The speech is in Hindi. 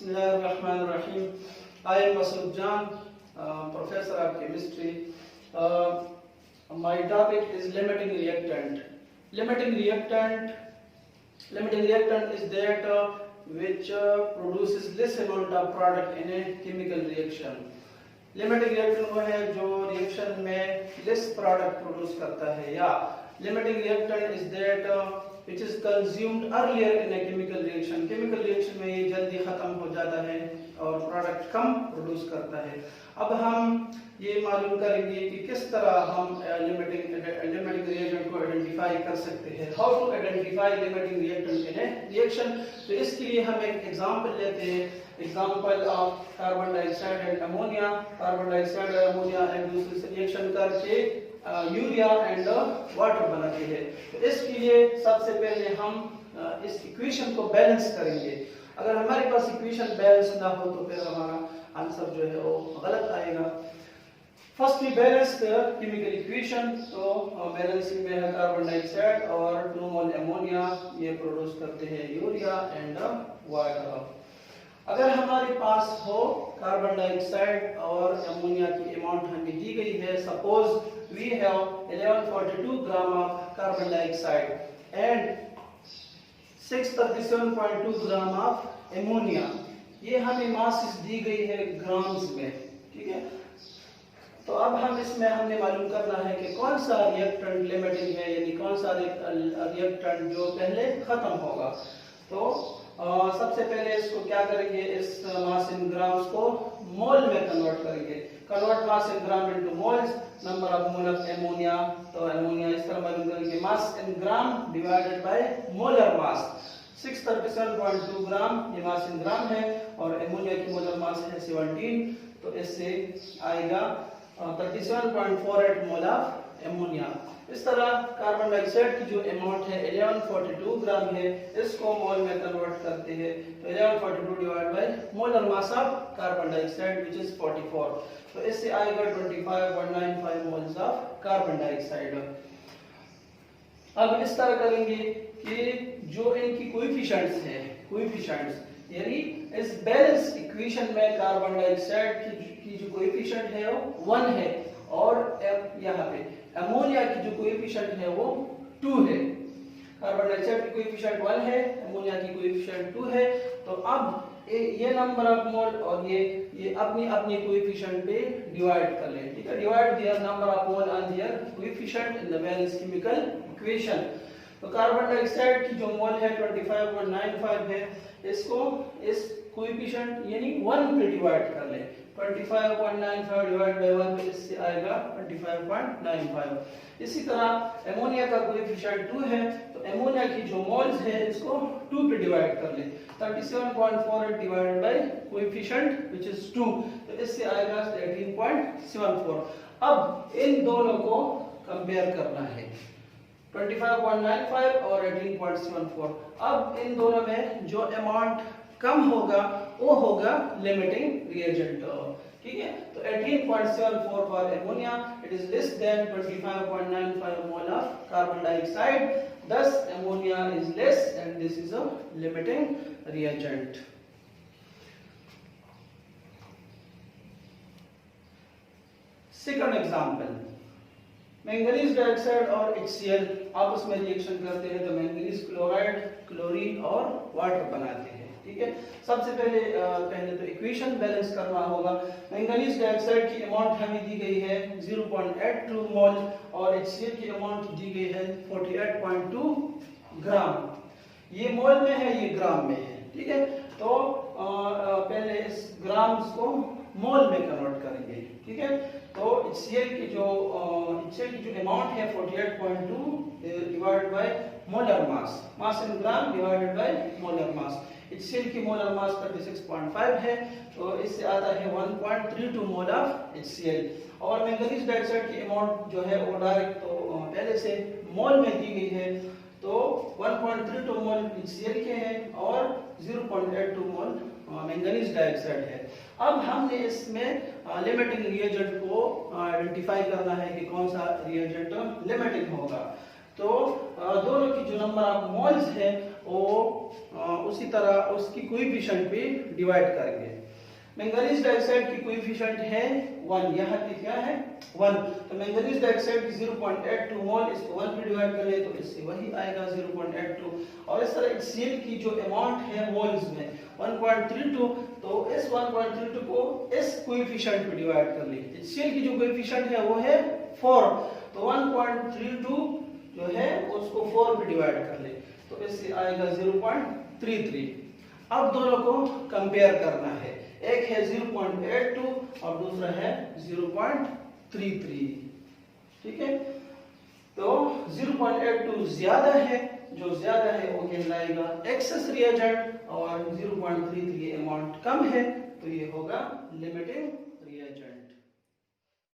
Bismillahirrahmanirrahim. I am Masood Jan, Professor of Chemistry. My topic is limiting reactant. Limiting reactant is that which produces less amount of product in a chemical reaction. Limiting reactant वो है जो reaction में less product produce करता है, या limiting reactant is that which is consumed earlier in a chemical reaction. Chemical reaction में ये जल्दी खत्म हो जाता है और प्रोडक्ट कम प्रोड्यूस करता है. अब हम ये मालूम करेंगे कि किस तरह हम लिमिटिंग रिएजेंट को आइडेंटिफाई कर सकते हैं. How to identify limiting reactant in a reaction. तो इसके लिए हम एक एग्जांपल लेते हैं. Example of carbon dioxide and ammonia. Carbon dioxide और अमोनिया एक दूसरे से रिएक्शन करके यूरिया एंड वाटर बनाते हैं. तो इसके लिए सबसे पहले हम इस इक्वेशन को बैलेंस करेंगे. अगर हमारे पास इक्वेशन बैलेंस ना हो तो फिर हमारा आंसर जो है वो गलत आएगा. First we balance the chemical equation. तो बैलेंसिंग में है कार्बन डाइऑक्साइड और 2 मोल अमोनिया, ये प्रोड्यूस करते हैं यूरिया एंड वाटर. अगर हमारे पास हो कार्बन डाइऑक्साइड और अमोनिया की अमाउंट हमें दी गई है. Suppose we have 1142 gram of carbon dioxide and 637.2 gram of ammonia. ये हमें मासेस दी गई है ग्राम्स में. ठीक है. तो अब हम इसमें हमने मालूम करना है कि कौन सा रिएक्टेंट लिमिटिंग है, यानी कौन सा रिएक्टेंट जो पहले खत्म होगा. तो सबसे पहले इसको क्या करेंगे, इस मास इन ग्राम्स को मोल में कन्वर्ट करेंगे. Convert mass in gram into moles. Number of mole of ammonia. तो अमोनिया इस तरह मालूम करेंगे mass in gram divided by molar mass. 637.2 gram ये मास इन ग्राम है और अमोनिया की मोलर मास है 17. तो इससे आएगा 37.48 मोल ऑफ अमोनिया. इस तरह कार्बन डाइऑक्साइड की जो अमाउंट है 1142 ग्राम है, इसको मोल में कन्वर्ट करते हैं. तो 1142 divide by molar mass of carbon dioxide which is 44. तो इससे आएगा 25.95 मोल्स ऑफ कार्बन डाइऑक्साइड. अब इस तरह करेंगे कि जो इनकी कोएफिशिएंट्स हैं, यानी इस बैलेंस इक्वेशन में कार्बन डाइऑक्साइड की जो कोएफिशिएंट है वो 1 है और यहाँ पे अमोनिया की जो कोएफिशिएंट है वो 2 है. कार्बन डाइऑक्साइड की कोएफिशिएंट 1 है, अमोनिया की कोएफिशिएंट 2 है. तो अब ये नंबर ऑफ मोल और ये अपनी अपनी कोएफिशिएंट पे डिवाइड कर लें. ठीक है. Divide their number of mole on their coefficient in the balance chemical equation. तो कार्बन डाइऑक्साइड की जो मोल है 25.95 है, इसको इस कोएफिशिएंट यानी 1 पे डिवाइड कर लें. 25.95 डिवाइड बाय 1 तो इससे आएगा 25.95. इसी तरह अमोनिया का कोएफिशिएंट 2 है, तो अमोनिया की जो मोल्स है इसको 2 पे डिवाइड कर लें. 37.48 divided by coefficient which is 2. तो इससे आएगा 18.74. अब इन दोनों को कंपेयर करना है, 25.95 और 18.74. अब इन दोनों में जो अमाउंट कम होगा वो होगा लिमिटिंग रिएजेंट. ठीक है. तो 18.74 for ammonia, it is less than 25.95 mole of carbon dioxide. thus ammonia is less and this is a limiting reagent. Second example, manganese dioxide और HCl आपस में रिएक्शन करते हैं तो मैंगनीज क्लोराइड, क्लोरीन और वाटर बनाते हैं. ठीक है. सबसे पहले तो इक्वेशन बैलेंस करना होगा. मैंगनीज डाइऑक्साइड की अमाउंट हमें दी गई है 0.82 मोल और HCl की अमाउंट दी गई है 48.2 ग्राम. ये मोल में है, ये ग्राम में है. ठीक है. तो पहले इस ग्राम्स को मोल में कन्वर्ट करेंगे. ठीक है. तो HCl की जो अमाउंट है 48.2 divided by molar mass. Mass in gram divided by molar mass. HCl की मोलर मास 36.5 है, तो इससे आता है 1.32 मोल ऑफ HCl. और मैंगनीज डाइऑक्साइड की अमाउंट जो है वो डायरेक्ट तो पहले से मोल में दी गई है. तो 1.32 मोल HCl के हैं और 0.82 मोल मैंगनीज डाइऑक्साइड है. अब हमने इसमें लिमिटिंग रिएजेंट को आइडेंटिफाई करना है कि कौन सा रिएजेंट लिमिटिंग होगा. तो दोनों की जो नंबर ऑफ मोल्स है वो उसी तरह उसकी कोएफिशिएंट पे डिवाइड करेंगे। मैंगनीज डाइऑक्साइड की कोएफिशिएंट है 1, यहाँ पे क्या है 1, तो मैंगनीज डाइऑक्साइड की 0.82 मोल, इसको 1 पे डिवाइड करें तो इससे वही आएगा 0.82। और इस तरह HCl की जो अमाउंट है मोल्स में 1.32, तो इस 1.32 को इस कोएफिशिएंट पे डिवाइड कर लें। HCl की जो कोएफिशिएंट है वो है 4, तो 1.32 जो है उसको 4 पे डिवाइड कर ले तो इससे आएगा 0.33। अब दोनों को कंपेयर करना है, एक है 0.82 और दूसरा है 0.33। ठीक है, तो 0.82 ज्यादा है, जो ज्यादा है वो कहलाएगा एक्सेस रिएजेंट और 0.33 अमाउंट कम है तो ये होगा लिमिटिंग